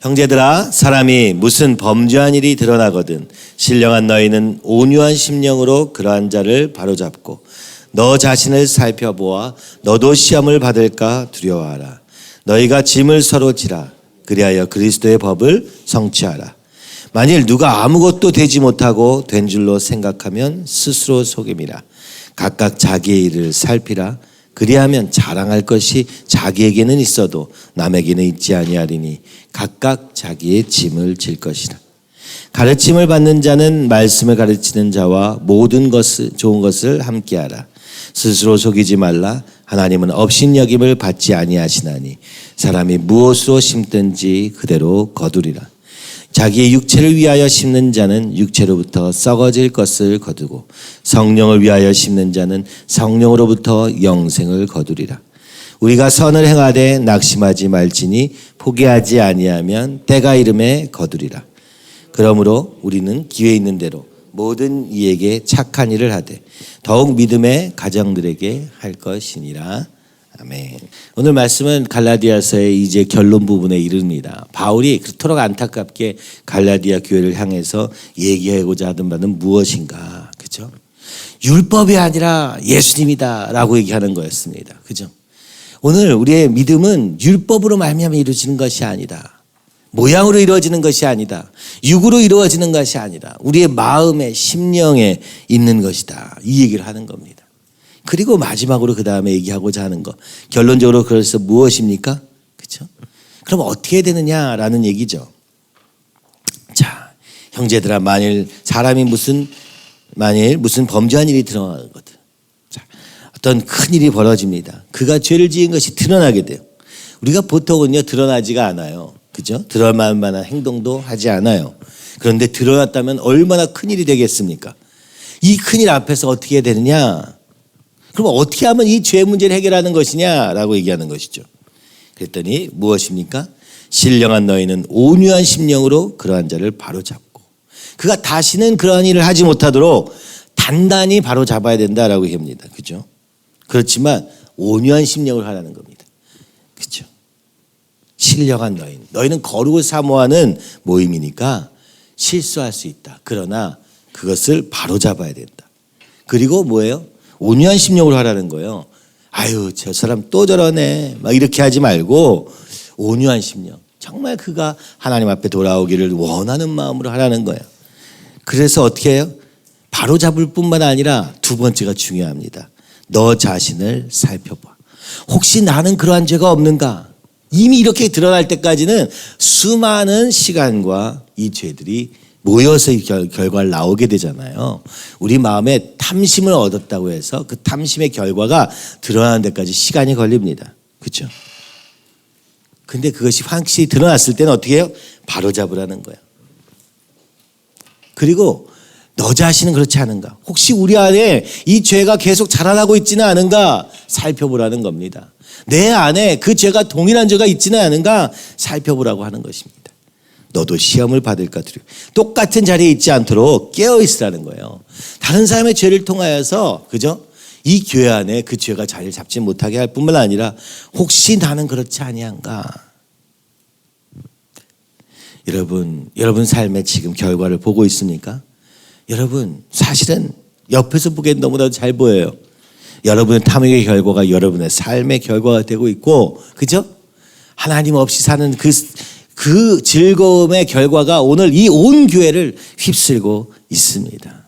형제들아, 사람이 무슨 범죄한 일이 드러나거든 신령한 너희는 온유한 심령으로 그러한 자를 바로잡고 너 자신을 살펴보아 너도 시험을 받을까 두려워하라. 너희가 짐을 서로 지라. 그리하여 그리스도의 법을 성취하라. 만일 누가 아무것도 되지 못하고 된 줄로 생각하면 스스로 속임이라. 각각 자기의 일을 살피라. 그리하면 자랑할 것이 자기에게는 있어도 남에게는 있지 아니하리니 각각 자기의 짐을 질 것이라. 가르침을 받는 자는 말씀을 가르치는 자와 모든 것을 좋은 것을 함께하라. 스스로 속이지 말라. 하나님은 업신여김을 받지 아니하시나니 사람이 무엇으로 심든지 그대로 거두리라. 자기의 육체를 위하여 심는 자는 육체로부터 썩어질 것을 거두고 성령을 위하여 심는 자는 성령으로부터 영생을 거두리라. 우리가 선을 행하되 낙심하지 말지니 포기하지 아니하면 때가 이름에 거두리라. 그러므로 우리는 기회 있는 대로 모든 이에게 착한 일을 하되 더욱 믿음의 가정들에게 할 것이니라. 아멘. 오늘 말씀은 갈라디아서의 이제 결론 부분에 이릅니다. 바울이 그토록 안타깝게 갈라디아 교회를 향해서 얘기하고자 하던 바는 무엇인가? 그죠? 율법이 아니라 예수님이다라고 얘기하는 거였습니다. 그죠? 오늘 우리의 믿음은 율법으로 말미암아 이루어지는 것이 아니다. 모양으로 이루어지는 것이 아니다. 육으로 이루어지는 것이 아니라 우리의 마음에 심령에 있는 것이다. 이 얘기를 하는 겁니다. 그리고 마지막으로 그 다음에 얘기하고자 하는 것. 결론적으로 그래서 무엇입니까? 그렇죠? 그럼 어떻게 되느냐라는 얘기죠. 자, 형제들아, 만일 사람이 무슨 범죄한 일이 드러나거든. 자, 어떤 큰 일이 벌어집니다. 그가 죄를 지은 것이 드러나게 돼요. 우리가 보통은요 드러나지가 않아요. 그죠? 드러날 만한 행동도 하지 않아요. 그런데 드러났다면 얼마나 큰일이 되겠습니까? 이 큰일 앞에서 어떻게 해야 되느냐? 그럼 어떻게 하면 이 죄 문제를 해결하는 것이냐라고 얘기하는 것이죠. 그랬더니 무엇입니까? 신령한 너희는 온유한 심령으로 그러한 자를 바로잡고 그가 다시는 그러한 일을 하지 못하도록 단단히 바로잡아야 된다라고 얘기합니다. 그죠? 그렇지만 온유한 심령을 하라는 겁니다. 그죠? 신령한 너희는 거룩을 사모하는 모임이니까 실수할 수 있다. 그러나 그것을 바로잡아야 된다. 그리고 뭐예요? 온유한 심령으로 하라는 거예요. 아유, 저 사람 또 저러네. 막 이렇게 하지 말고 온유한 심령. 정말 그가 하나님 앞에 돌아오기를 원하는 마음으로 하라는 거예요. 그래서 어떻게 해요? 바로잡을 뿐만 아니라 두 번째가 중요합니다. 너 자신을 살펴봐. 혹시 나는 그러한 죄가 없는가? 이미 이렇게 드러날 때까지는 수많은 시간과 이 죄들이 모여서 결과를 나오게 되잖아요. 우리 마음에 탐심을 얻었다고 해서 그 탐심의 결과가 드러나는 데까지 시간이 걸립니다. 그렇죠? 근데 그것이 확실히 드러났을 때는 어떻게 해요? 바로잡으라는 거예요. 그리고 너 자신은 그렇지 않은가? 혹시 우리 안에 이 죄가 계속 자라나고 있지는 않은가? 살펴보라는 겁니다. 내 안에 그 죄가 동일한 죄가 있지는 않은가? 살펴보라고 하는 것입니다. 너도 시험을 받을까 두려워. 똑같은 자리에 있지 않도록 깨어있으라는 거예요. 다른 사람의 죄를 통하여서 그죠? 이 교회 안에 그 죄가 자리를 잡지 못하게 할 뿐만 아니라 혹시 나는 그렇지 아니한가? 여러분 삶의 지금 결과를 보고 있습니까? 여러분 사실은 옆에서 보기엔 너무나도 잘 보여요. 여러분의 탐욕의 결과가 여러분의 삶의 결과가 되고 있고, 그죠? 하나님 없이 사는 그 즐거움의 결과가 오늘 이 온 교회를 휩쓸고 있습니다.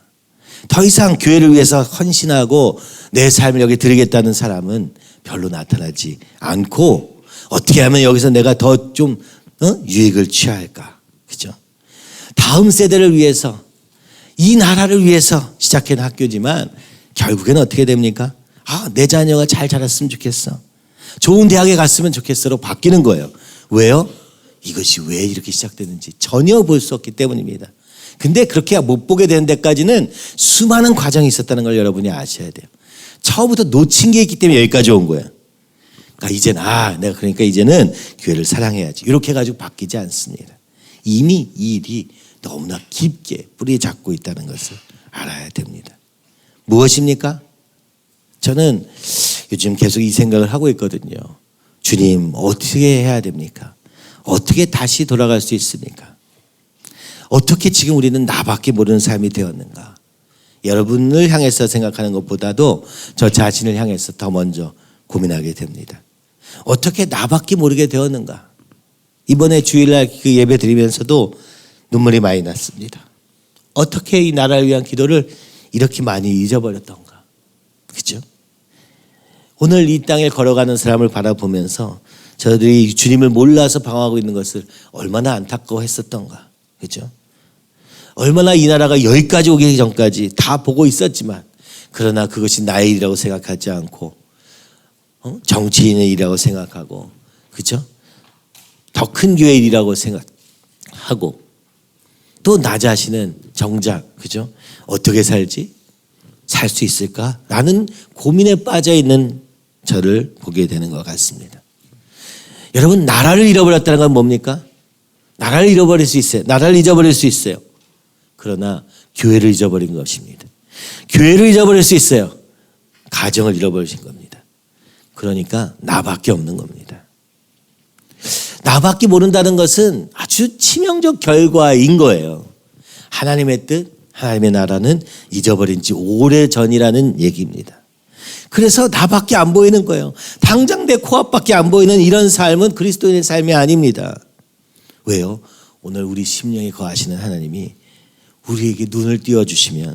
더 이상 교회를 위해서 헌신하고 내 삶을 여기 드리겠다는 사람은 별로 나타나지 않고 어떻게 하면 여기서 내가 더 좀 유익을 취할까? 그죠? 다음 세대를 위해서 이 나라를 위해서 시작한 학교지만 결국에는 어떻게 됩니까? 내 자녀가 잘 자랐으면 좋겠어. 좋은 대학에 갔으면 좋겠어로 바뀌는 거예요. 왜요? 이것이 왜 이렇게 시작되는지 전혀 볼 수 없기 때문입니다. 근데 그렇게 못 보게 되는 데까지는 수많은 과정이 있었다는 걸 여러분이 아셔야 돼요. 처음부터 놓친 게 있기 때문에 여기까지 온 거예요. 그러니까 이제는 교회를 사랑해야지. 이렇게 해가지고 바뀌지 않습니다. 이미 이 일이 너무나 깊게 뿌리 잡고 있다는 것을 알아야 됩니다. 무엇입니까? 저는 요즘 계속 이 생각을 하고 있거든요. 주님, 어떻게 해야 됩니까? 어떻게 다시 돌아갈 수 있습니까? 어떻게 지금 우리는 나밖에 모르는 삶이 되었는가? 여러분을 향해서 생각하는 것보다도 저 자신을 향해서 더 먼저 고민하게 됩니다. 어떻게 나밖에 모르게 되었는가? 이번에 주일날 그 예배 드리면서도 눈물이 많이 났습니다. 어떻게 이 나라를 위한 기도를 이렇게 많이 잊어버렸던가? 그죠? 오늘 이 땅에 걸어가는 사람을 바라보면서 저들이 주님을 몰라서 방황하고 있는 것을 얼마나 안타까워했었던가? 그죠? 얼마나 이 나라가 여기까지 오기 전까지 다 보고 있었지만 그러나 그것이 나의 일이라고 생각하지 않고 정치인의 일이라고 생각하고 그죠? 더 큰 교회의 일이라고 생각하고 또 나 자신은 정작 그죠? 어떻게 살지? 살 수 있을까? 라는 고민에 빠져 있는 저를 보게 되는 것 같습니다. 여러분, 나라를 잃어버렸다는 건 뭡니까? 나라를 잃어버릴 수 있어요. 나라를 잊어버릴 수 있어요. 그러나 교회를 잊어버린 것입니다. 교회를 잊어버릴 수 있어요. 가정을 잃어버리신 겁니다. 그러니까 나밖에 없는 겁니다. 나밖에 모른다는 것은 아주 치명적 결과인 거예요. 하나님의 뜻, 하나님의 나라는 잊어버린 지 오래전이라는 얘기입니다. 그래서 나밖에 안 보이는 거예요. 당장 내 코앞밖에 안 보이는 이런 삶은 그리스도인의 삶이 아닙니다. 왜요? 오늘 우리 심령에 거하시는 하나님이 우리에게 눈을 띄워주시면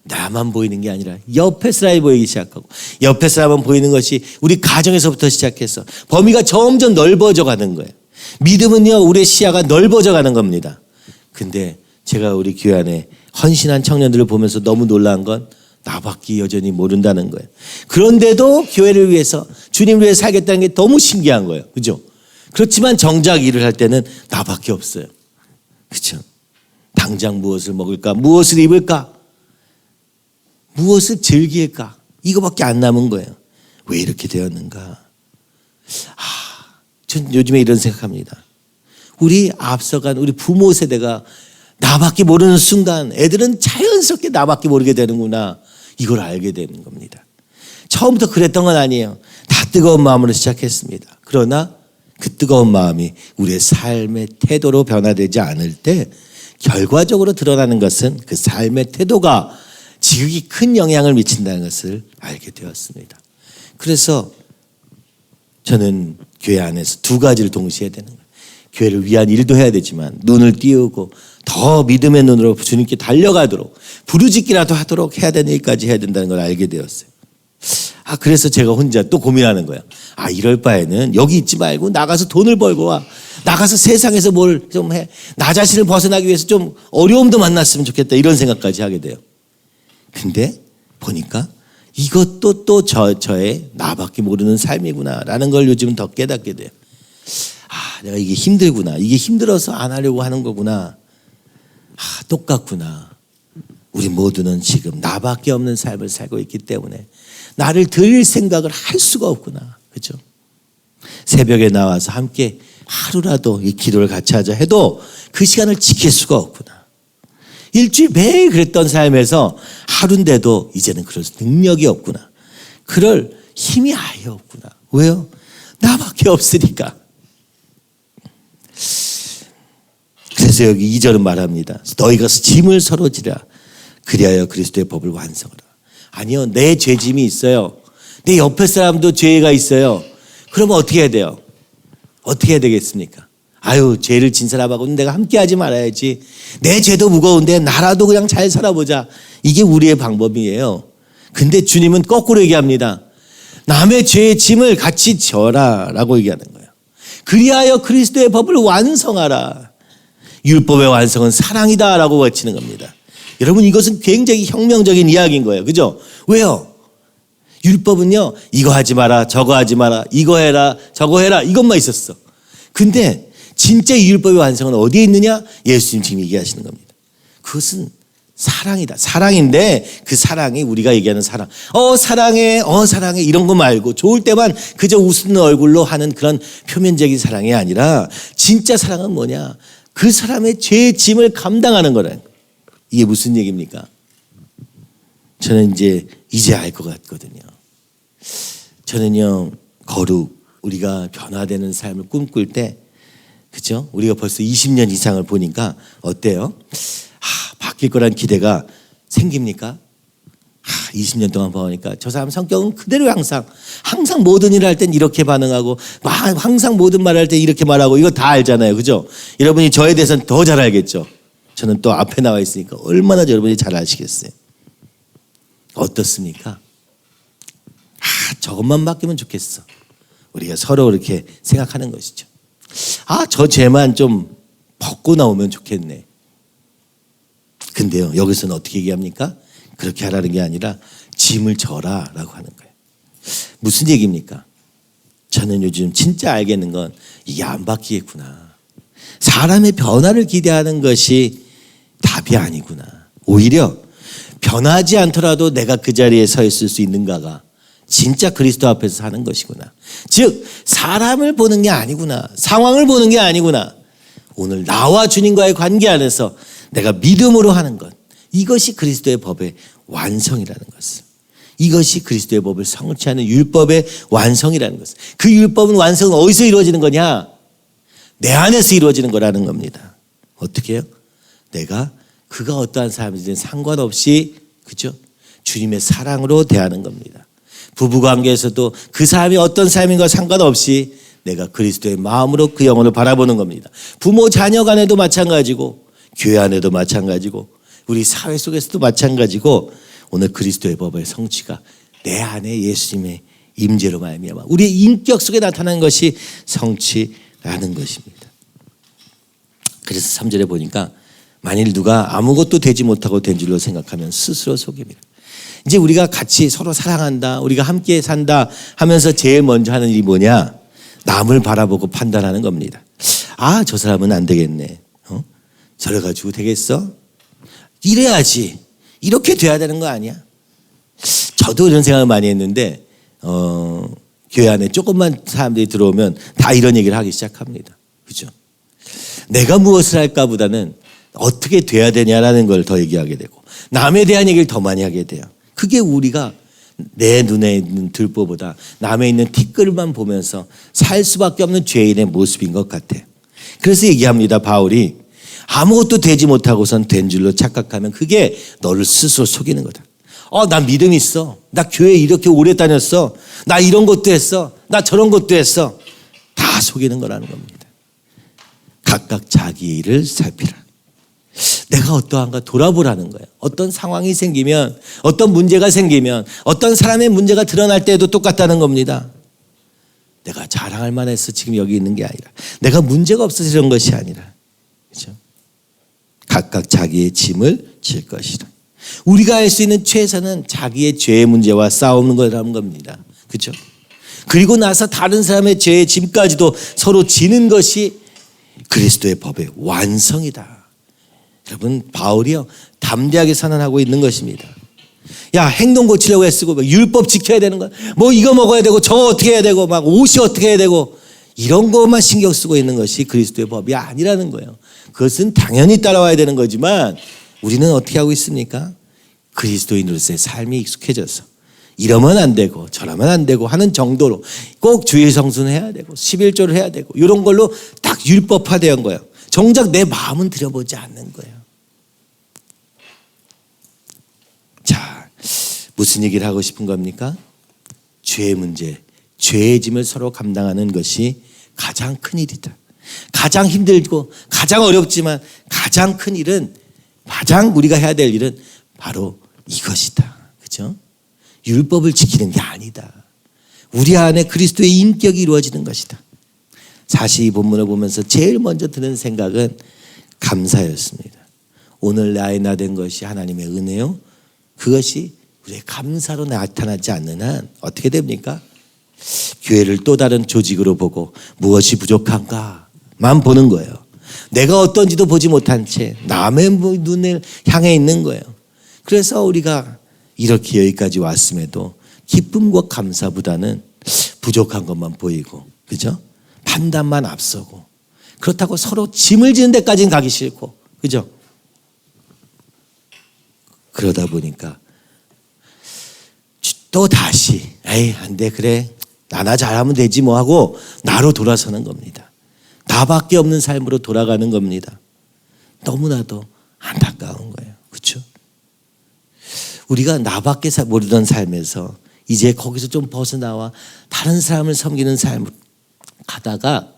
나만 보이는 게 아니라 옆에 사람이 보이기 시작하고 옆에 사람은 보이는 것이 우리 가정에서부터 시작해서 범위가 점점 넓어져 가는 거예요. 믿음은요, 우리의 시야가 넓어져 가는 겁니다. 근데 제가 우리 교회 안에 헌신한 청년들을 보면서 너무 놀란 건 나밖에 여전히 모른다는 거예요. 그런데도 교회를 위해서 주님을 위해 살겠다는 게 너무 신기한 거예요. 그죠? 그렇지만 정작 일을 할 때는 나밖에 없어요. 그렇죠? 당장 무엇을 먹을까? 무엇을 입을까? 무엇을 즐길까? 이거밖에 안 남은 거예요. 왜 이렇게 되었는가? 전 요즘에 이런 생각합니다. 우리 앞서간 우리 부모 세대가 나밖에 모르는 순간 애들은 자연스럽게 나밖에 모르게 되는구나. 이걸 알게 되는 겁니다. 처음부터 그랬던 건 아니에요. 다 뜨거운 마음으로 시작했습니다. 그러나 그 뜨거운 마음이 우리의 삶의 태도로 변화되지 않을 때 결과적으로 드러나는 것은 그 삶의 태도가 지극히 큰 영향을 미친다는 것을 알게 되었습니다. 그래서 저는 교회 안에서 두 가지를 동시에 해야 되는 거예요. 교회를 위한 일도 해야 되지만 눈을 띄우고 더 믿음의 눈으로 주님께 달려가도록 부르짖기라도 하도록 해야 되는 일까지 해야 된다는 걸 알게 되었어요. 그래서 제가 혼자 또 고민하는 거예요. 이럴 바에는 여기 있지 말고 나가서 돈을 벌고 와. 나가서 세상에서 뭘 좀 해. 나 자신을 벗어나기 위해서 좀 어려움도 만났으면 좋겠다. 이런 생각까지 하게 돼요. 근데 보니까 이것도 또 저의 나밖에 모르는 삶이구나라는 걸 요즘은 더 깨닫게 돼요. 내가 이게 힘들구나. 이게 힘들어서 안 하려고 하는 거구나. 똑같구나. 우리 모두는 지금 나밖에 없는 삶을 살고 있기 때문에 나를 드릴 생각을 할 수가 없구나. 그렇죠? 새벽에 나와서 함께 하루라도 이 기도를 같이 하자 해도 그 시간을 지킬 수가 없구나. 일주일 매일 그랬던 삶에서 하루인데도 이제는 그럴 능력이 없구나. 그럴 힘이 아예 없구나. 왜요? 나밖에 없으니까. 그래서 여기 2절은 말합니다. 너희가 짐을 서로 지라. 그리하여 그리스도의 법을 완성하라. 아니요, 내 죄짐이 있어요. 내 옆에 사람도 죄가 있어요. 그러면 어떻게 해야 돼요? 어떻게 해야 되겠습니까? 죄를 진 사람하고는 내가 함께 하지 말아야지. 내 죄도 무거운데 나라도 그냥 잘 살아보자. 이게 우리의 방법이에요. 근데 주님은 거꾸로 얘기합니다. 남의 죄의 짐을 같이 져라 라고 얘기하는 거예요. 그리하여 그리스도의 법을 완성하라. 율법의 완성은 사랑이다 라고 외치는 겁니다. 여러분, 이것은 굉장히 혁명적인 이야기인 거예요. 그죠? 왜요? 율법은요, 이거 하지 마라, 저거 하지 마라, 이거 해라, 저거 해라, 이것만 있었어. 근데 진짜 율법의 완성은 어디에 있느냐? 예수님 지금 얘기하시는 겁니다. 그것은 사랑이다. 사랑인데 그 사랑이 우리가 얘기하는 사랑. 사랑해, 사랑해 이런 거 말고 좋을 때만 그저 웃는 얼굴로 하는 그런 표면적인 사랑이 아니라 진짜 사랑은 뭐냐? 그 사람의 죄의 짐을 감당하는 거래. 이게 무슨 얘기입니까? 저는 이제 알 것 같거든요. 저는요, 거룩, 우리가 변화되는 삶을 꿈꿀 때 그죠? 우리가 벌써 20년 이상을 보니까 어때요? 바뀔 거란 기대가 생깁니까? 20년 동안 보니까 저 사람 성격은 그대로 항상 모든 일을 할 땐 이렇게 반응하고 항상 모든 말을 할 때 이렇게 말하고 이거 다 알잖아요. 그죠? 여러분이 저에 대해서는 더 잘 알겠죠? 저는 또 앞에 나와 있으니까 얼마나 여러분이 잘 아시겠어요? 어떻습니까? 저것만 바뀌면 좋겠어. 우리가 서로 이렇게 생각하는 것이죠. 저 죄만 좀 벗고 나오면 좋겠네. 근데요, 여기서는 어떻게 얘기합니까? 그렇게 하라는 게 아니라 짐을 져라 라고 하는 거예요. 무슨 얘기입니까? 저는 요즘 진짜 알겠는 건 이게 안 바뀌겠구나. 사람의 변화를 기대하는 것이 답이 아니구나. 오히려 변하지 않더라도 내가 그 자리에 서 있을 수 있는가가 진짜 그리스도 앞에서 사는 것이구나. 즉 사람을 보는 게 아니구나. 상황을 보는 게 아니구나. 오늘 나와 주님과의 관계 안에서 내가 믿음으로 하는 것. 이것이 그리스도의 법의 완성이라는 것을. 이것이 그리스도의 법을 성취하는 율법의 완성이라는 것을. 그 율법은 완성은 어디서 이루어지는 거냐? 내 안에서 이루어지는 거라는 겁니다. 어떻게 해요? 내가 그가 어떠한 사람이든 상관없이 그죠? 주님의 사랑으로 대하는 겁니다. 부부관계에서도 그 사람이 어떤 사람인가 상관없이 내가 그리스도의 마음으로 그 영혼을 바라보는 겁니다. 부모 자녀 간에도 마찬가지고 교회 안에도 마찬가지고 우리 사회 속에서도 마찬가지고 오늘 그리스도의 법의 성취가 내 안에 예수님의 임재로 말미암아 우리의 인격 속에 나타나는 것이 성취라는 것입니다. 그래서 3절에 보니까 만일 누가 아무것도 되지 못하고 된 줄로 생각하면 스스로 속입니다. 이제 우리가 같이 서로 사랑한다, 우리가 함께 산다 하면서 제일 먼저 하는 일이 뭐냐? 남을 바라보고 판단하는 겁니다. 저 사람은 안 되겠네. 저래 가지고 되겠어? 이래야지. 이렇게 돼야 되는 거 아니야? 저도 이런 생각을 많이 했는데 교회 안에 조금만 사람들이 들어오면 다 이런 얘기를 하기 시작합니다. 그죠? 내가 무엇을 할까 보다는 어떻게 돼야 되냐라는 걸 더 얘기하게 되고 남에 대한 얘기를 더 많이 하게 돼요. 그게 우리가 내 눈에 있는 들보보다 남에 있는 티끌만 보면서 살 수밖에 없는 죄인의 모습인 것 같아요. 그래서 얘기합니다. 바울이 아무것도 되지 못하고선 된 줄로 착각하면 그게 너를 스스로 속이는 거다. 나 믿음 있어. 나 교회 이렇게 오래 다녔어. 나 이런 것도 했어. 나 저런 것도 했어. 다 속이는 거라는 겁니다. 각각 자기 일을 살피라. 내가 어떠한가 돌아보라는 거예요. 어떤 상황이 생기면, 어떤 문제가 생기면, 어떤 사람의 문제가 드러날 때에도 똑같다는 겁니다. 내가 자랑할 만해서 지금 여기 있는 게 아니라, 내가 문제가 없어서 이런 것이 아니라, 그렇죠? 각각 자기의 짐을 질 것이라. 우리가 할 수 있는 최선은 자기의 죄의 문제와 싸우는 거라는 겁니다. 그렇죠? 그리고 나서 다른 사람의 죄의 짐까지도 서로 지는 것이 그리스도의 법의 완성이다. 여러분, 바울이요 담대하게 선언하고 있는 것입니다. 야, 행동 고치려고 애쓰고 율법 지켜야 되는 거야. 뭐 이거 먹어야 되고 저거 어떻게 해야 되고 막 옷이 어떻게 해야 되고 이런 것만 신경 쓰고 있는 것이 그리스도의 법이 아니라는 거예요. 그것은 당연히 따라와야 되는 거지만 우리는 어떻게 하고 있습니까? 그리스도인으로서의 삶이 익숙해져서 이러면 안 되고 저러면 안 되고 하는 정도로 꼭 주일 성수는 해야 되고 11조를 해야 되고 이런 걸로 딱 율법화된 거예요. 정작 내 마음은 들여보지 않는 거예요. 자, 무슨 얘기를 하고 싶은 겁니까? 죄의 문제, 죄의 짐을 서로 감당하는 것이 가장 큰 일이다. 가장 힘들고 가장 어렵지만 가장 큰 일은, 가장 우리가 해야 될 일은 바로 이것이다. 그렇죠? 율법을 지키는 게 아니다. 우리 안에 그리스도의 인격이 이루어지는 것이다. 사실 이 본문을 보면서 제일 먼저 드는 생각은 감사였습니다. 오늘 나의 나 된 것이 하나님의 은혜요. 그것이 우리의 감사로 나타나지 않는 한 어떻게 됩니까? 교회를 또 다른 조직으로 보고 무엇이 부족한가만 보는 거예요. 내가 어떤지도 보지 못한 채 남의 눈을 향해 있는 거예요. 그래서 우리가 이렇게 여기까지 왔음에도 기쁨과 감사보다는 부족한 것만 보이고, 그죠? 판단만 앞서고, 그렇다고 서로 짐을 지는 데까지는 가기 싫고, 그죠? 그러다 보니까 또 다시 에이 안 돼, 그래 나나 잘하면 되지 뭐 하고 나로 돌아서는 겁니다. 나밖에 없는 삶으로 돌아가는 겁니다. 너무나도 안타까운 거예요. 그렇죠? 우리가 나밖에 모르던 삶에서 이제 거기서 좀 벗어나와 다른 사람을 섬기는 삶을 가다가,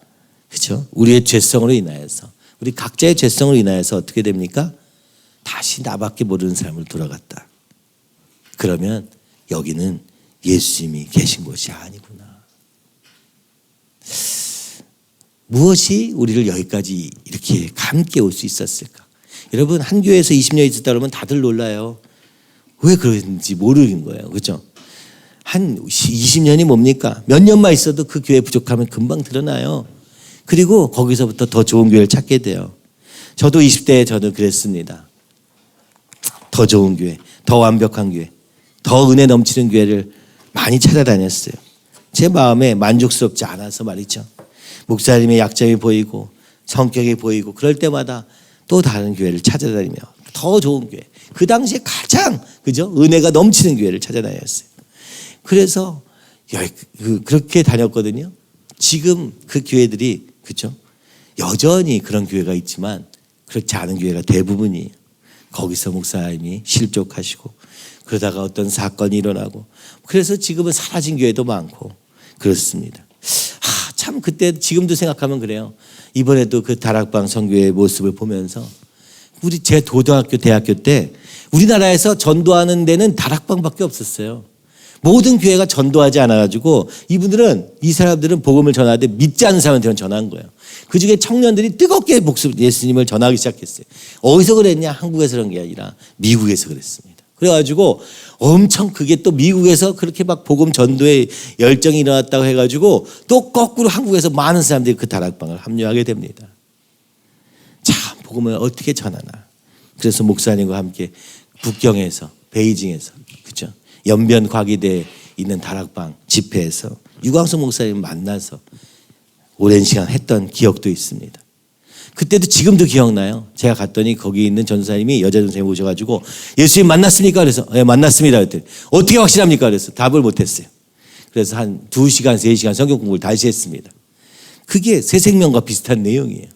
그렇죠? 우리의 죄성으로 인하여서, 우리 각자의 죄성으로 인하여서 어떻게 됩니까? 다시 나밖에 모르는 삶으로 돌아갔다. 그러면 여기는 예수님이 계신 곳이 아니구나. 무엇이 우리를 여기까지 이렇게 감게 올 수 있었을까? 여러분, 한 교회에서 20년 있었다 그러면 다들 놀라요. 왜 그런지 모르는 거예요. 그렇죠? 한 20년이 뭡니까? 몇 년만 있어도 그 교회 부족하면 금방 드러나요. 그리고 거기서부터 더 좋은 교회를 찾게 돼요. 저도 20대에 저도 그랬습니다. 더 좋은 교회, 더 완벽한 교회, 더 은혜 넘치는 교회를 많이 찾아다녔어요. 제 마음에 만족스럽지 않아서 말이죠. 목사님의 약점이 보이고 성격이 보이고 그럴 때마다 또 다른 교회를 찾아다니며 더 좋은 교회, 그 당시에 가장 그죠? 은혜가 넘치는 교회를 찾아다녔어요. 그래서 그렇게 다녔거든요. 지금 그 교회들이 그죠? 여전히 그런 교회가 있지만 그렇지 않은 교회가 대부분이에요. 거기서 목사님이 실족하시고 그러다가 어떤 사건이 일어나고 그래서 지금은 사라진 교회도 많고 그렇습니다. 참 그때 지금도 생각하면 그래요. 이번에도 그 다락방 선교의 모습을 보면서 제 고등학교 대학교 때 우리나라에서 전도하는 데는 다락방밖에 없었어요. 모든 교회가 전도하지 않아가지고 이 사람들은 복음을 전하되 믿지 않는 사람한테는 전한 거예요. 그중에 청년들이 뜨겁게 예수님을 전하기 시작했어요. 어디서 그랬냐? 한국에서 그런 게 아니라 미국에서 그랬습니다. 그래가지고 엄청 그게 또 미국에서 그렇게 막 복음 전도에 열정이 일어났다고 해가지고 또 거꾸로 한국에서 많은 사람들이 그 다락방을 합류하게 됩니다. 참 복음을 어떻게 전하나. 그래서 목사님과 함께 북경에서 베이징에서 그죠? 연변 과기대에 있는 다락방 집회에서 유광수 목사님 만나서 오랜 시간 했던 기억도 있습니다. 그때도 지금도 기억나요. 제가 갔더니 거기 있는 전사님이 여자 전사님 오셔가지고 예수님 만났습니까? 그래서 네, 만났습니다. 그랬더니 어떻게 확실합니까? 그래서 답을 못했어요. 그래서 한 2시간, 3시간 성경 공부를 다시 했습니다. 그게 새 생명과 비슷한 내용이에요.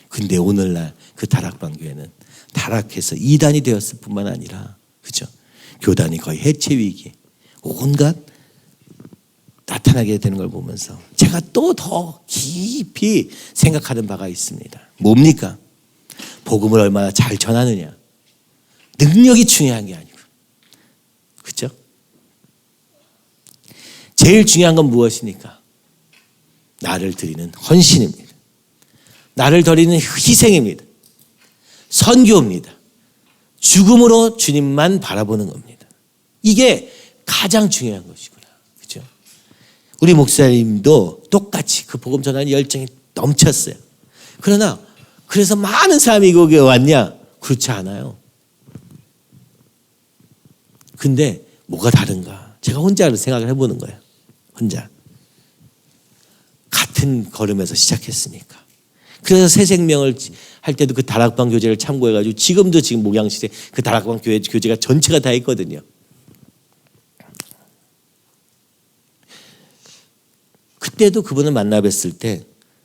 근데 오늘날 그 다락방 교회는 타락해서 이단이 되었을 뿐만 아니라 그죠? 교단이 거의 해체 위기, 온갖 나타나게 되는 걸 보면서 제가 또 더 깊이 생각하는 바가 있습니다. 뭡니까? 복음을 얼마나 잘 전하느냐. 능력이 중요한 게 아니고. 그렇죠? 제일 중요한 건 무엇입니까? 나를 드리는 헌신입니다. 나를 드리는 희생입니다. 선교입니다. 죽음으로 주님만 바라보는 겁니다. 이게 가장 중요한 것이구나. 그렇죠? 우리 목사님도 똑같이 그 복음 전하는 열정이 넘쳤어요. 그러나 그래서 많은 사람이 거기에 왔냐? 그렇지 않아요. 근데 뭐가 다른가? 제가 혼자 생각을 해보는 거예요. 혼자. 같은 걸음에서 시작했으니까. 그래서 새 생명을 할 때도 그 다락방 교제를 참고해가지고 지금 목양실에 그 다락방 교제가 전체가 다 있거든요. 그때도 그분을 만나 뵀을 때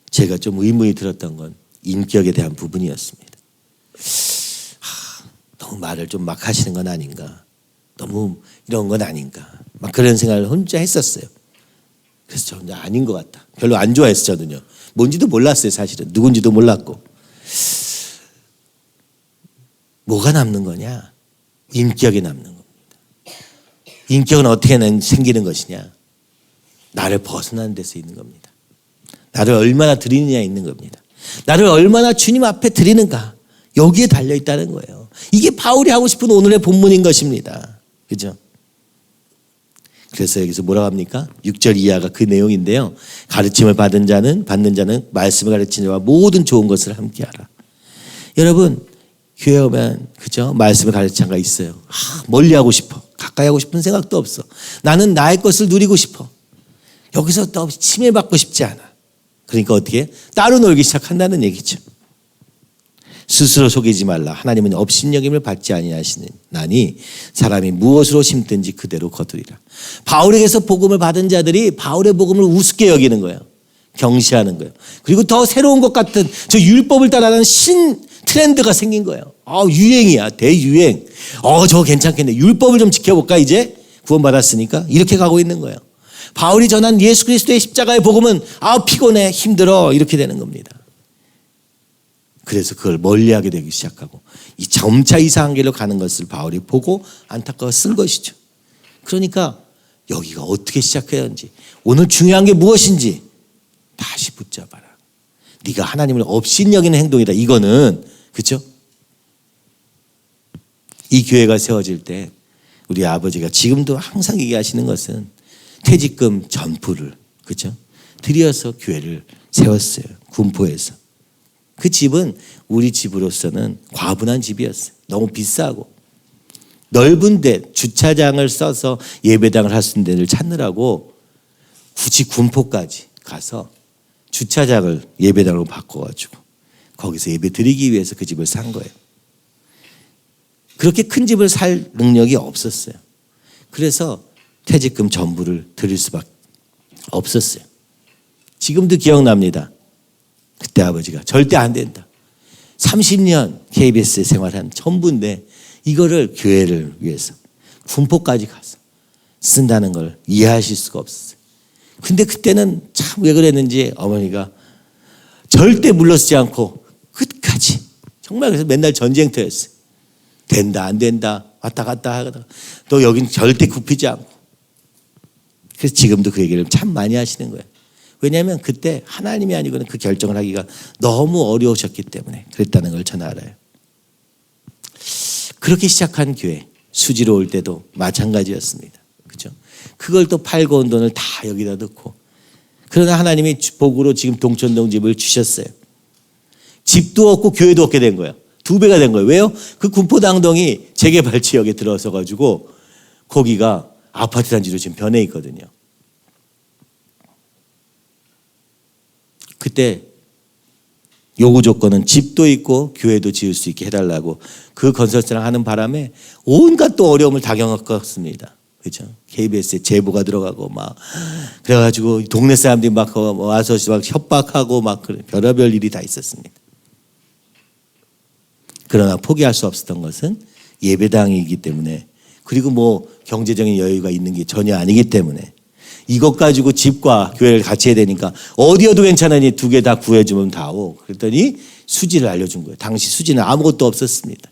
제가 좀 의문이 들었던 건 인격에 대한 부분이었습니다. 너무 말을 좀 막 하시는 건 아닌가. 너무 이런 건 아닌가. 막 그런 생각을 혼자 했었어요. 그래서 저 혼자 아닌 것 같다. 별로 안 좋아했어요, 저는요. 뭔지도 몰랐어요, 사실은. 누군지도 몰랐고. 뭐가 남는 거냐? 인격이 남는 겁니다. 인격은 어떻게 생기는 것이냐? 나를 벗어나는 데서 있는 겁니다. 나를 얼마나 드리느냐에 있는 겁니다. 나를 얼마나 주님 앞에 드리는가. 여기에 달려있다는 거예요. 이게 바울이 하고 싶은 오늘의 본문인 것입니다. 그죠? 그래서 여기서 뭐라고 합니까? 6절 이하가 그 내용인데요. 가르침을 받는 자는 말씀을 가르치는 자와 모든 좋은 것을 함께하라. 여러분 교회 오면 그죠? 말씀을 가르치는 자가 있어요. 멀리 하고 싶어. 가까이 하고 싶은 생각도 없어. 나는 나의 것을 누리고 싶어. 여기서 또 침해받고 싶지 않아. 그러니까 어떻게? 따로 놀기 시작한다는 얘기죠. 스스로 속이지 말라. 하나님은 업신여김을 받지 아니하시나니 사람이 무엇으로 심든지 그대로 거두리라. 바울에게서 복음을 받은 자들이 바울의 복음을 우습게 여기는 거예요. 경시하는 거예요. 그리고 더 새로운 것 같은 저 율법을 따라가는 신 트렌드가 생긴 거예요. 유행이야. 대유행. 저거 괜찮겠네. 율법을 좀 지켜볼까 이제? 구원받았으니까. 이렇게 가고 있는 거예요. 바울이 전한 예수 그리스도의 십자가의 복음은 피곤해, 힘들어 이렇게 되는 겁니다. 그래서 그걸 멀리하게 되기 시작하고 이 점차 이상한 길로 가는 것을 바울이 보고 안타까워 쓴 것이죠. 그러니까 여기가 어떻게 시작해야 하는지, 오늘 중요한 게 무엇인지 다시 붙잡아라. 네가 하나님을 없인 여기는 행동이다. 이거는 그렇죠? 이 교회가 세워질 때 우리 아버지가 지금도 항상 얘기하시는 것은 퇴직금 전부를 그렇죠? 들여서 교회를 세웠어요. 군포에서. 그 집은 우리 집으로서는 과분한 집이었어요. 너무 비싸고 넓은 데 주차장을 써서 예배당을 할 수 있는 데를 찾느라고 굳이 군포까지 가서 주차장을 예배당으로 바꿔가지고 거기서 예배 드리기 위해서 그 집을 산 거예요. 그렇게 큰 집을 살 능력이 없었어요. 그래서 퇴직금 전부를 드릴 수밖에 없었어요. 지금도 기억납니다. 그때 아버지가 절대 안 된다. 30년 KBS에 생활한 전부인데 이거를 교회를 위해서 군포까지 가서 쓴다는 걸 이해하실 수가 없었어요. 근데 그때는 참 왜 그랬는지 어머니가 절대 물러서지 않고 끝까지 정말 그래서 맨날 전쟁터였어요. 된다 안 된다 왔다 갔다 하다가 또 여긴 절대 굽히지 않고. 그래서 지금도 그 얘기를 참 많이 하시는 거예요. 왜냐하면 그때 하나님이 아니고는 그 결정을 하기가 너무 어려우셨기 때문에 그랬다는 걸 저는 알아요. 그렇게 시작한 교회 수지로 올 때도 마찬가지였습니다. 그렇죠? 그걸 또 팔고 온 돈을 다 여기다 넣고, 그러나 하나님이 복으로 지금 동천동 집을 주셨어요. 집도 없고 교회도 없게 된 거예요. 2배가 된 거예요. 왜요? 그 군포당동이 재개발 지역에 들어서 가지고 거기가 아파트 단지로 지금 변해 있거든요. 그때 요구 조건은 집도 있고 교회도 지을 수 있게 해달라고 그 건설사랑 하는 바람에 온갖 또 어려움을 다 겪었습니다. 그렇죠? KBS에 제보가 들어가고 막 그래가지고 동네 사람들이 막 와서 막 협박하고 막 별의별 일이 다 있었습니다. 그러나 포기할 수 없었던 것은 예배당이기 때문에, 그리고 뭐 경제적인 여유가 있는 게 전혀 아니기 때문에 이것 가지고 집과 교회를 같이 해야 되니까 어디여도 괜찮으니 2개 다 구해주면 다오. 그랬더니 수지를 알려준 거예요. 당시 수지는 아무것도 없었습니다.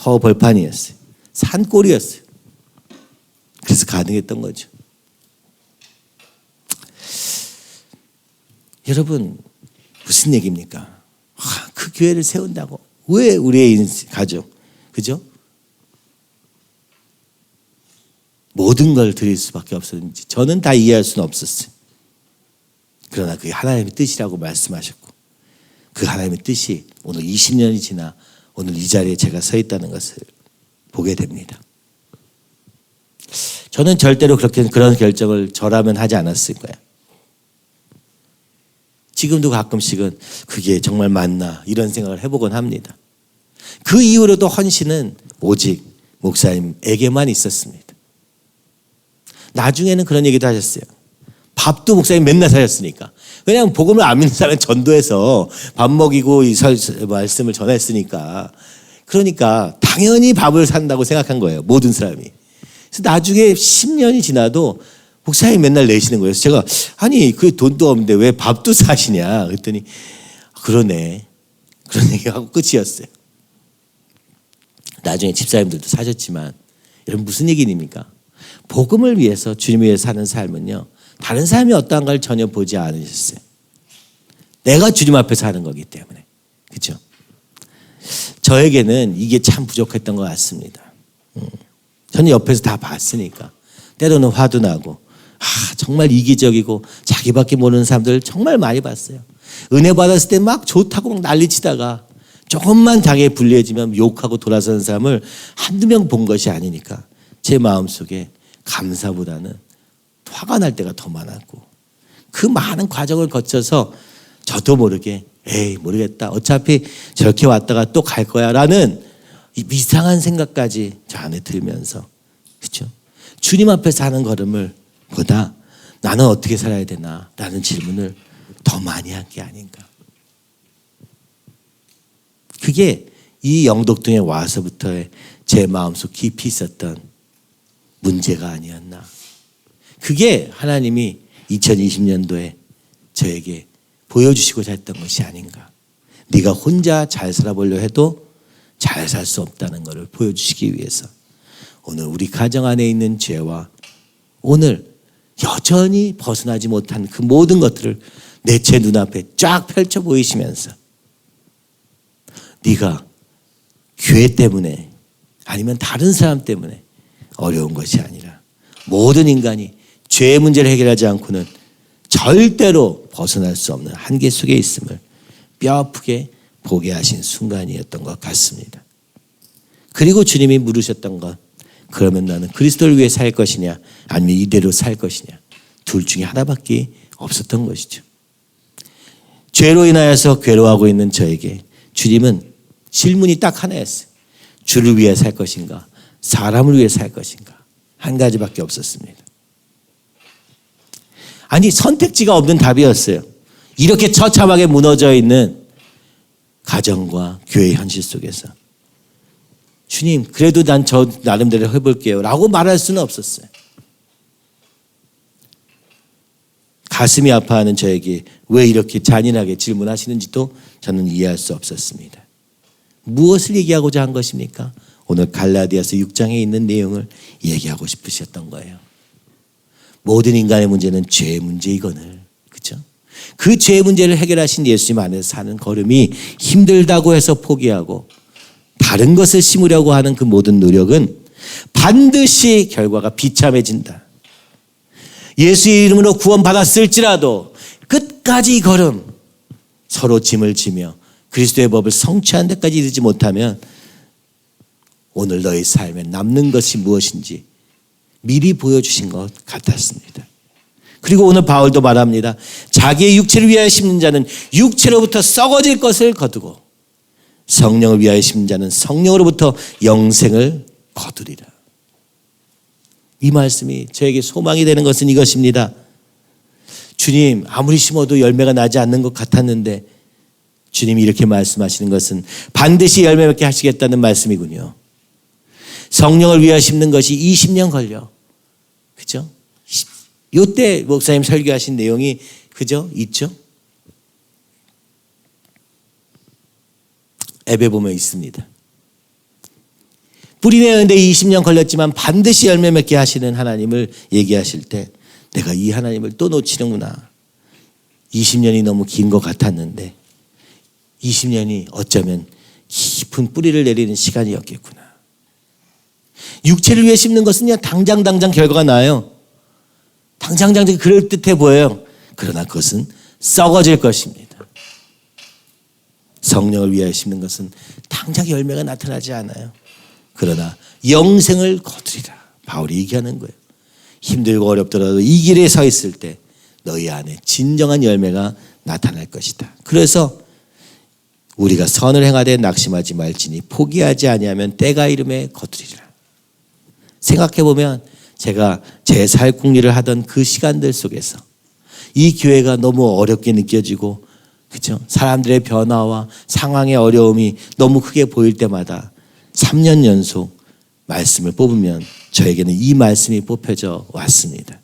허벌판이었어요. 산골이었어요. 그래서 가능했던 거죠. 여러분 무슨 얘기입니까? 그 교회를 세운다고 왜 우리의 가족, 그죠? 모든 걸 드릴 수밖에 없었는지 저는 다 이해할 수는 없었어요. 그러나 그게 하나님의 뜻이라고 말씀하셨고, 그 하나님의 뜻이 오늘 20년이 지나 오늘 이 자리에 제가 서 있다는 것을 보게 됩니다. 저는 절대로 그런 결정을 저라면 하지 않았을 거예요. 지금도 가끔씩은 그게 정말 맞나 이런 생각을 해보곤 합니다. 그 이후로도 헌신은 오직 목사님에게만 있었습니다. 나중에는 그런 얘기도 하셨어요. 밥도 목사님 맨날 사셨으니까. 왜냐하면 복음을 안 믿는 사람은 전도해서 밥 먹이고 이 말씀을 전했으니까. 그러니까 당연히 밥을 산다고 생각한 거예요. 모든 사람이. 그래서 나중에 10년이 지나도 목사님 맨날 내시는 거예요. 그래서 제가 아니 그 돈도 없는데 왜 밥도 사시냐 그랬더니 그러네. 그런 얘기하고 끝이었어요. 나중에 집사님들도 사셨지만 여러분 무슨 얘기입니까? 복음을 위해서 주님을 위해서 사는 삶은요, 다른 사람이 어떠한 걸 전혀 보지 않으셨어요. 내가 주님 앞에서 하는 거기 때문에. 그렇죠? 저에게는 이게 참 부족했던 것 같습니다. 저는 옆에서 다 봤으니까. 때로는 화도 나고 정말 이기적이고 자기밖에 모르는 사람들 정말 많이 봤어요. 은혜 받았을 때 막 좋다고 막 난리치다가 조금만 자기에 불리해지면 욕하고 돌아서는 사람을 한두 명 본 것이 아니니까 제 마음속에 감사보다는 화가 날 때가 더 많았고, 그 많은 과정을 거쳐서 저도 모르게 에이 모르겠다 어차피 저렇게 왔다가 또 갈 거야 라는 이상한 생각까지 저 안에 들면서, 그렇죠? 주님 앞에 사는 걸음을 보다 나는 어떻게 살아야 되나 라는 질문을 더 많이 한 게 아닌가. 그게 이 영독동에 와서부터의 제 마음속 깊이 있었던 문제가 아니었나. 그게 하나님이 2020년도에 저에게 보여주시고자 했던 것이 아닌가. 네가 혼자 잘 살아보려 해도 잘 살 수 없다는 것을 보여주시기 위해서 오늘 우리 가정 안에 있는 죄와 오늘 여전히 벗어나지 못한 그 모든 것들을 내 제 눈앞에 쫙 펼쳐 보이시면서 네가 교회 때문에 아니면 다른 사람 때문에 어려운 것이 아니라 모든 인간이 죄의 문제를 해결하지 않고는 절대로 벗어날 수 없는 한계 속에 있음을 뼈아프게 보게 하신 순간이었던 것 같습니다. 그리고 주님이 물으셨던 것, 그러면 나는 그리스도를 위해 살 것이냐 아니면 이대로 살 것이냐, 둘 중에 하나밖에 없었던 것이죠. 죄로 인하여서 괴로워하고 있는 저에게 주님은 질문이 딱 하나였어요. 주를 위해 살 것인가 사람을 위해 살 것인가, 한 가지밖에 없었습니다. 아니, 선택지가 없는 답이었어요. 이렇게 처참하게 무너져 있는 가정과 교회의 현실 속에서 주님, 그래도 난 저 나름대로 해볼게요 라고 말할 수는 없었어요. 가슴이 아파하는 저에게 왜 이렇게 잔인하게 질문하시는지도 저는 이해할 수 없었습니다. 무엇을 얘기하고자 한 것입니까? 오늘 갈라디아서 6장에 있는 내용을 얘기하고 싶으셨던 거예요. 모든 인간의 문제는 죄의 문제이거늘, 그렇죠? 그 죄의 문제를 해결하신 예수님 안에서 사는 걸음이 힘들다고 해서 포기하고 다른 것을 심으려고 하는 그 모든 노력은 반드시 결과가 비참해진다. 예수의 이름으로 구원받았을지라도 끝까지 이 걸음 서로 짐을 지며 그리스도의 법을 성취하는 데까지 이르지 못하면 오늘 너의 삶에 남는 것이 무엇인지 미리 보여주신 것 같았습니다. 그리고 오늘 바울도 말합니다. 자기의 육체를 위하여 심는 자는 육체로부터 썩어질 것을 거두고 성령을 위하여 심는 자는 성령으로부터 영생을 거두리라. 이 말씀이 저에게 소망이 되는 것은 이것입니다. 주님, 아무리 심어도 열매가 나지 않는 것 같았는데 주님이 이렇게 말씀하시는 것은 반드시 열매 맺게 하시겠다는 말씀이군요. 성령을 위하여 심는 것이 20년 걸려. 그죠? 이때 목사님 설교하신 내용이 그죠? 있죠? 앱에 보면 있습니다. 뿌리 내는데 20년 걸렸지만 반드시 열매 맺게 하시는 하나님을 얘기하실 때 내가 이 하나님을 또 놓치는구나. 20년이 너무 긴 것 같았는데 20년이 어쩌면 깊은 뿌리를 내리는 시간이었겠구나. 육체를 위해 심는 것은 그냥 당장 결과가 나요. 당장 그럴듯해 보여요. 그러나 그것은 썩어질 것입니다. 성령을 위하여 심는 것은 당장 열매가 나타나지 않아요. 그러나 영생을 거두리라. 바울이 얘기하는 거예요. 힘들고 어렵더라도 이 길에 서 있을 때 너희 안에 진정한 열매가 나타날 것이다. 그래서 우리가 선을 행하되 낙심하지 말지니 포기하지 아니하면 때가 이름에 거두리라. 생각해보면 제가 제 살궁리를 하던 그 시간들 속에서 이 교회가 너무 어렵게 느껴지고, 그렇죠? 사람들의 변화와 상황의 어려움이 너무 크게 보일 때마다 3년 연속 말씀을 뽑으면 저에게는 이 말씀이 뽑혀져 왔습니다.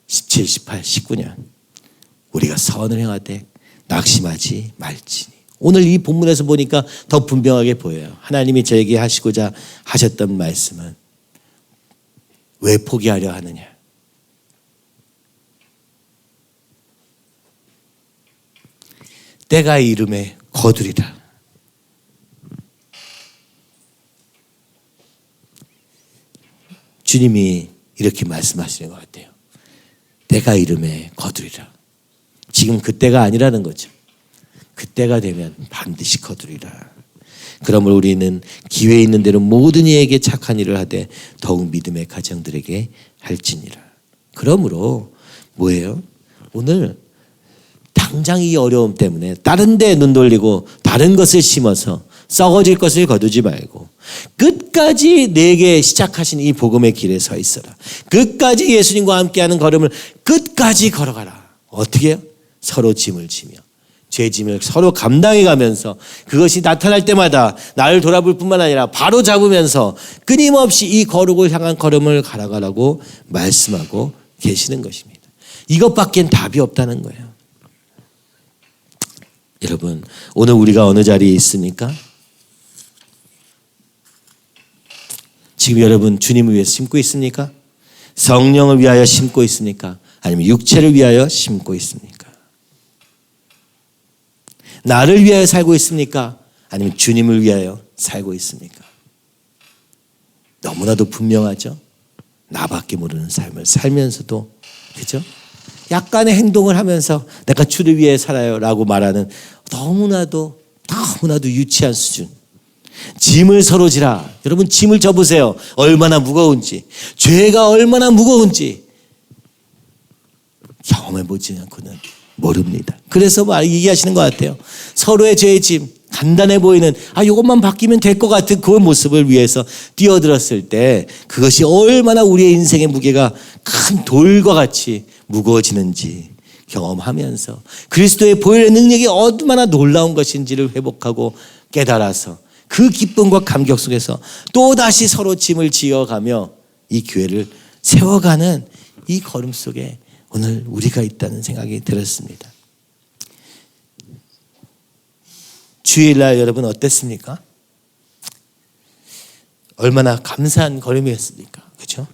17, 18, 19년 우리가 선을 행하되 낙심하지 말지니. 오늘 이 본문에서 보니까 더 분명하게 보여요. 하나님이 저에게 하시고자 하셨던 말씀은 왜 포기하려 하느냐. 때가 이름에 거두리라. 주님이 이렇게 말씀하시는 것 같아요. 때가 이름에 거두리라. 지금 그때가 아니라는 거죠. 그때가 되면 반드시 거두리라. 그러므로 우리는 기회 있는 대로 모든 이에게 착한 일을 하되 더욱 믿음의 가정들에게 할지니라. 그러므로 뭐예요? 오늘 당장 이 어려움 때문에 다른 데 눈 돌리고 다른 것을 심어서 썩어질 것을 거두지 말고 끝까지 내게 시작하신 이 복음의 길에 서 있어라. 끝까지 예수님과 함께하는 걸음을 끝까지 걸어가라. 어떻게 해요? 서로 짐을 지며 죄 짐을 서로 감당해 가면서 그것이 나타날 때마다 나를 돌아볼 뿐만 아니라 바로 잡으면서 끊임없이 이 거룩을 향한 걸음을 가라가라고 말씀하고 계시는 것입니다. 이것밖엔 답이 없다는 거예요. 여러분, 오늘 우리가 어느 자리에 있습니까? 지금 여러분 주님을 위해서 심고 있습니까? 성령을 위하여 심고 있습니까? 아니면 육체를 위하여 심고 있습니까? 나를 위하여 살고 있습니까? 아니면 주님을 위하여 살고 있습니까? 너무나도 분명하죠? 나밖에 모르는 삶을 살면서도, 그죠? 약간의 행동을 하면서 내가 주를 위해 살아요 라고 말하는 너무나도 유치한 수준. 짐을 서로 지라. 여러분, 짐을 져보세요. 얼마나 무거운지, 죄가 얼마나 무거운지 경험해보지 않고는 모릅니다. 그래서 얘기하시는 것 같아요. 서로의 죄의 짐, 간단해 보이는 이것만 바뀌면 될 것 같은 그 모습을 위해서 뛰어들었을 때 그것이 얼마나 우리의 인생의 무게가 큰 돌과 같이 무거워지는지 경험하면서 그리스도의 보혈의 능력이 얼마나 놀라운 것인지를 회복하고 깨달아서 그 기쁨과 감격 속에서 또다시 서로 짐을 지어가며 이 교회를 세워가는 이 걸음 속에 오늘 우리가 있다는 생각이 들었습니다. 주일날 여러분 어땠습니까? 얼마나 감사한 걸음이었습니까? 그렇죠?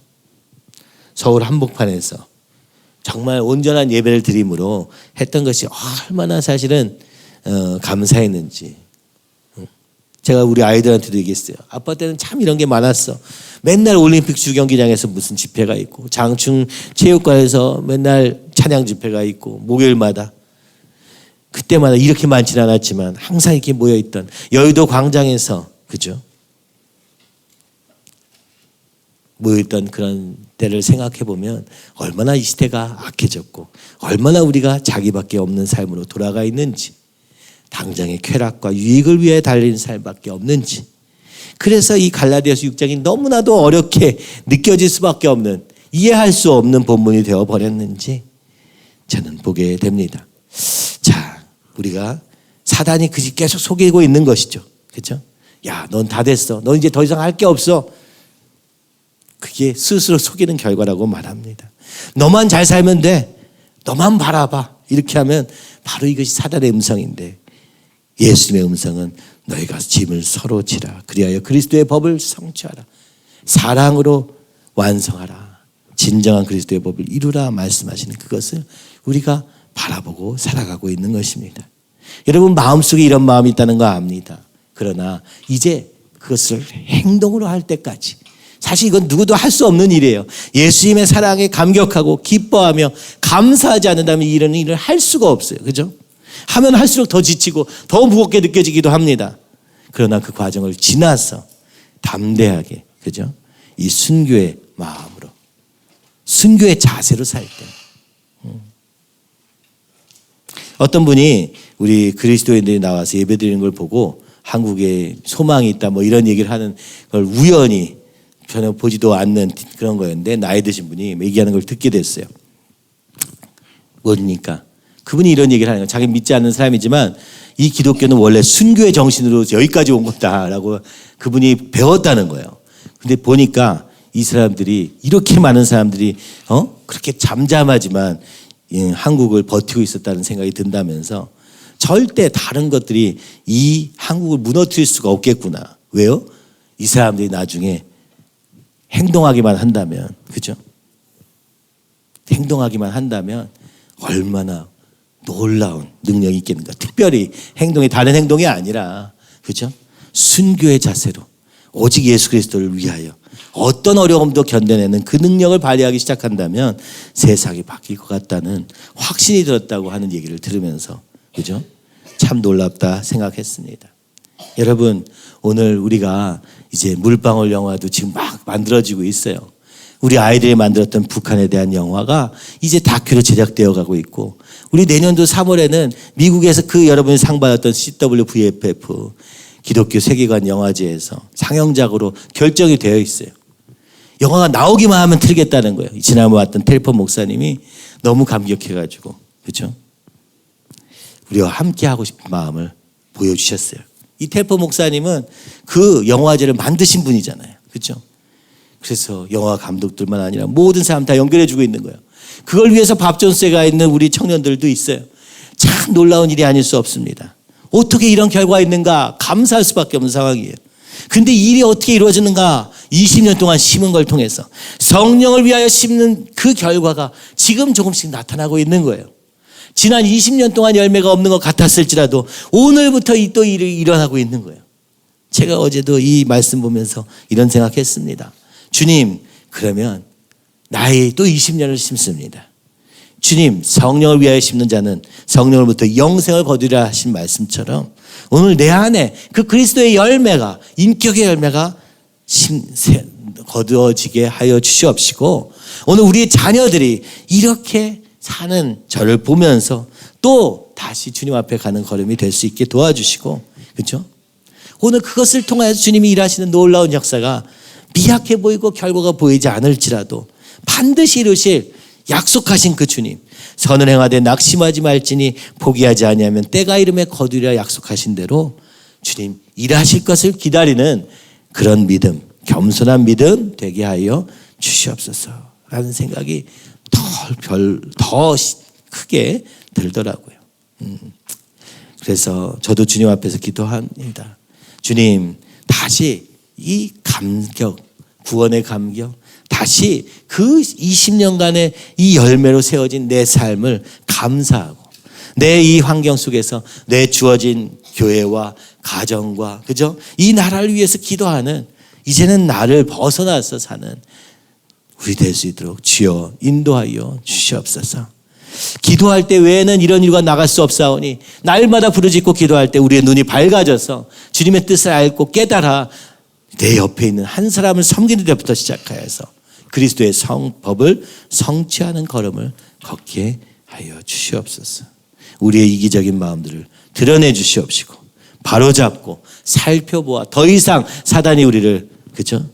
서울 한복판에서 정말 온전한 예배를 드림으로 했던 것이 얼마나 사실은 감사했는지 제가 우리 아이들한테도 얘기했어요. 아빠 때는 참 이런 게 많았어. 맨날 올림픽 주경기장에서 무슨 집회가 있고 장충 체육관에서 맨날 찬양 집회가 있고 목요일마다 그때마다 이렇게 많지는 않았지만 항상 이렇게 모여있던 여의도 광장에서, 그죠? 모여있던 그런 때를 생각해 보면 얼마나 이 시대가 악해졌고 얼마나 우리가 자기밖에 없는 삶으로 돌아가 있는지, 당장의 쾌락과 유익을 위해 달린 삶밖에 없는지, 그래서 이 갈라디아서 6장이 너무나도 어렵게 느껴질 수밖에 없는, 이해할 수 없는 본문이 되어버렸는지 저는 보게 됩니다. 자, 우리가 사단이 계속 속이고 있는 것이죠. 그렇죠? 야, 넌 다 됐어. 넌 이제 더 이상 할 게 없어. 그게 스스로 속이는 결과라고 말합니다. 너만 잘 살면 돼. 너만 바라봐. 이렇게 하면 바로 이것이 사단의 음성인데, 예수님의 음성은 너희가 짐을 서로 지라. 그리하여 그리스도의 법을 성취하라. 사랑으로 완성하라. 진정한 그리스도의 법을 이루라 말씀하시는 그것을 우리가 바라보고 살아가고 있는 것입니다. 여러분 마음속에 이런 마음이 있다는 거 압니다. 그러나 이제 그것을 행동으로 할 때까지, 사실 이건 누구도 할 수 없는 일이에요. 예수님의 사랑에 감격하고 기뻐하며 감사하지 않는다면 이런 일을 할 수가 없어요. 그죠? 하면 할수록 더 지치고 더 무겁게 느껴지기도 합니다. 그러나 그 과정을 지나서 담대하게, 그죠? 이 순교의 마음으로, 순교의 자세로 살 때. 어떤 분이 우리 그리스도인들이 나와서 예배드리는 걸 보고 한국에 소망이 있다 뭐 이런 얘기를 하는 걸 우연히 전혀 보지도 않는 그런 거였는데, 나이 드신 분이 얘기하는 걸 듣게 됐어요. 뭐니까 그분이 이런 얘기를 하는 거예요. 자기 믿지 않는 사람이지만 이 기독교는 원래 순교의 정신으로 여기까지 온 거다라고 그분이 배웠다는 거예요. 근데 보니까 이 사람들이, 이렇게 많은 사람들이 그렇게 잠잠하지만 한국을 버티고 있었다는 생각이 든다면서 절대 다른 것들이 이 한국을 무너뜨릴 수가 없겠구나. 왜요? 이 사람들이 나중에 행동하기만 한다면, 그죠? 행동하기만 한다면 얼마나 놀라운 능력이 있겠는가. 특별히 행동이 다른 행동이 아니라, 그죠? 순교의 자세로 오직 예수 그리스도를 위하여 어떤 어려움도 견뎌내는 그 능력을 발휘하기 시작한다면 세상이 바뀔 것 같다는 확신이 들었다고 하는 얘기를 들으면서, 그죠? 참 놀랍다 생각했습니다. 여러분, 오늘 우리가 이제 물방울 영화도 지금 막 만들어지고 있어요. 우리 아이들이 만들었던 북한에 대한 영화가 이제 다큐로 제작되어 가고 있고, 우리 내년도 3월에는 미국에서 그 여러분이 상 받았던 CWVFF 기독교 세계관 영화제에서 상영작으로 결정이 되어 있어요. 영화가 나오기만 하면 틀겠다는 거예요. 지난번에 왔던 텔퍼 목사님이 너무 감격해가지고, 그렇죠? 우리와 함께하고 싶은 마음을 보여주셨어요. 이태포 목사님은 그 영화제를 만드신 분이잖아요. 그렇죠? 그래서 영화 감독들만 아니라 모든 사람 다 연결해주고 있는 거예요. 그걸 위해서 밥존스에 있는 우리 청년들도 있어요. 참 놀라운 일이 아닐 수 없습니다. 어떻게 이런 결과가 있는가 감사할 수밖에 없는 상황이에요. 근데 일이 어떻게 이루어지는가? 20년 동안 심은 걸 통해서 성령을 위하여 심는 그 결과가 지금 조금씩 나타나고 있는 거예요. 지난 20년 동안 열매가 없는 것 같았을지라도 오늘부터 또 일이 일어나고 있는 거예요. 제가 어제도 이 말씀 보면서 이런 생각했습니다. 주님, 그러면 나의 또 20년을 심습니다. 주님, 성령을 위하여 심는 자는 성령으로부터 영생을 거두리라 하신 말씀처럼 오늘 내 안에 그 그리스도의 열매가, 인격의 열매가 거두어지게 하여 주시옵시고, 오늘 우리의 자녀들이 이렇게 사는 저를 보면서 또 다시 주님 앞에 가는 걸음이 될 수 있게 도와주시고, 그렇죠? 오늘 그것을 통하여서 주님이 일하시는 놀라운 역사가 미약해 보이고 결과가 보이지 않을지라도 반드시 이루실 약속하신 그 주님, 선을 행하되 낙심하지 말지니 포기하지 아니하면 때가 이름에 거두리라 약속하신 대로 주님 일하실 것을 기다리는 그런 믿음, 겸손한 믿음 되게 하여 주시옵소서라는 생각이 더 크게 들더라고요. 그래서 저도 주님 앞에서 기도합니다. 주님, 다시 이 감격, 구원의 감격, 다시 그 20년간의 이 열매로 세워진 내 삶을 감사하고 내 이 환경 속에서 내 주어진 교회와 가정과, 그죠? 이 나라를 위해서 기도하는, 이제는 나를 벗어나서 사는 우리 될 수 있도록 주여 인도하여 주시옵소서. 기도할 때 외에는 이런 일과 나갈 수 없사오니 날마다 부르짖고 기도할 때 우리의 눈이 밝아져서 주님의 뜻을 알고 깨달아 내 옆에 있는 한 사람을 섬기는 데부터 시작하여서 그리스도의 법을 성취하는 걸음을 걷게 하여 주시옵소서. 우리의 이기적인 마음들을 드러내 주시옵시고 바로잡고 살펴보아 더 이상 사단이 우리를, 그죠?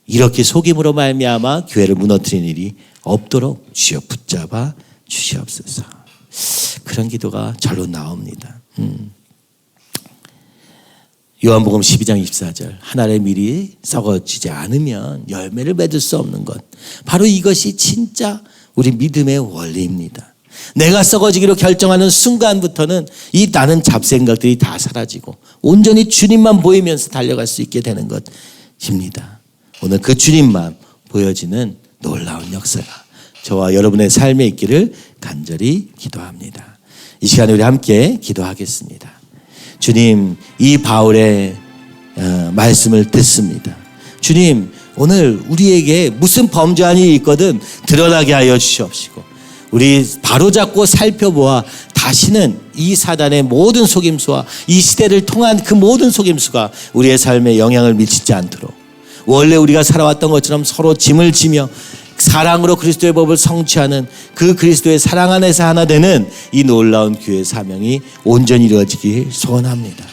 이렇게 속임으로 말미암아 교회를 무너뜨리는 일이 없도록 주여 붙잡아 주시옵소서. 그런 기도가 절로 나옵니다. 요한복음 12장 24절, 한 알의 밀이 썩어지지 않으면 열매를 맺을 수 없는 것, 바로 이것이 진짜 우리 믿음의 원리입니다. 내가 썩어지기로 결정하는 순간부터는 이 나는 잡생각들이 다 사라지고 온전히 주님만 보이면서 달려갈 수 있게 되는 것입니다. 오늘 그 주님만 보여지는 놀라운 역사가 저와 여러분의 삶에 있기를 간절히 기도합니다. 이 시간에 우리 함께 기도하겠습니다. 주님, 이 바울의 말씀을 듣습니다. 주님, 오늘 우리에게 무슨 범죄한 일이 있거든 드러나게 하여 주시옵시고 우리 바로잡고 살펴보아 다시는 이 사단의 모든 속임수와 이 시대를 통한 그 모든 속임수가 우리의 삶에 영향을 미치지 않도록 원래 우리가 살아왔던 것처럼 서로 짐을 지며 사랑으로 그리스도의 법을 성취하는 그 그리스도의 사랑 안에서 하나 되는 이 놀라운 교회의 사명이 온전히 이루어지길 소원합니다.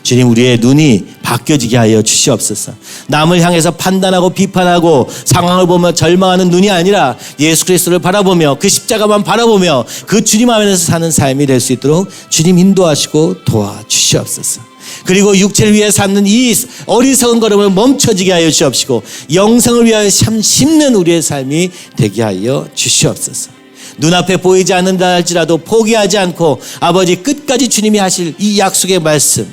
주님, 우리의 눈이 바뀌어지게 하여 주시옵소서. 남을 향해서 판단하고 비판하고 상황을 보며 절망하는 눈이 아니라 예수 그리스도를 바라보며 그 십자가만 바라보며 그 주님 안에서 사는 삶이 될 수 있도록 주님 인도하시고 도와주시옵소서. 그리고 육체를 위해 삼는 이 어리석은 걸음을 멈춰지게 하여 주시옵시고 영생을 위하여 심는 우리의 삶이 되게 하여 주시옵소서. 눈앞에 보이지 않는다 할지라도 포기하지 않고 아버지 끝까지 주님이 하실 이 약속의 말씀,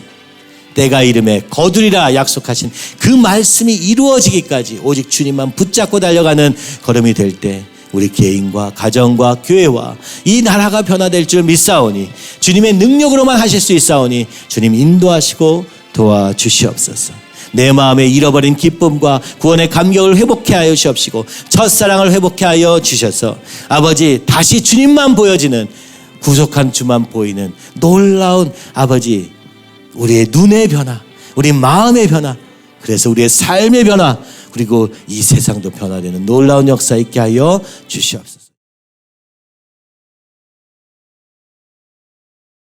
때가 이름에 거두리라 약속하신 그 말씀이 이루어지기까지 오직 주님만 붙잡고 달려가는 걸음이 될 때 우리 개인과 가정과 교회와 이 나라가 변화될 줄 믿사오니 주님의 능력으로만 하실 수 있사오니 주님 인도하시고 도와주시옵소서. 내 마음에 잃어버린 기쁨과 구원의 감격을 회복해 하여 주시옵시고 첫사랑을 회복해 하여 주셔서 아버지 다시 주님만 보여지는 구속한 주만 보이는 놀라운 아버지 우리의 눈의 변화, 우리 마음의 변화, 그래서 우리의 삶의 변화, 그리고 이 세상도 변화되는 놀라운 역사 있게 하여 주시옵소서.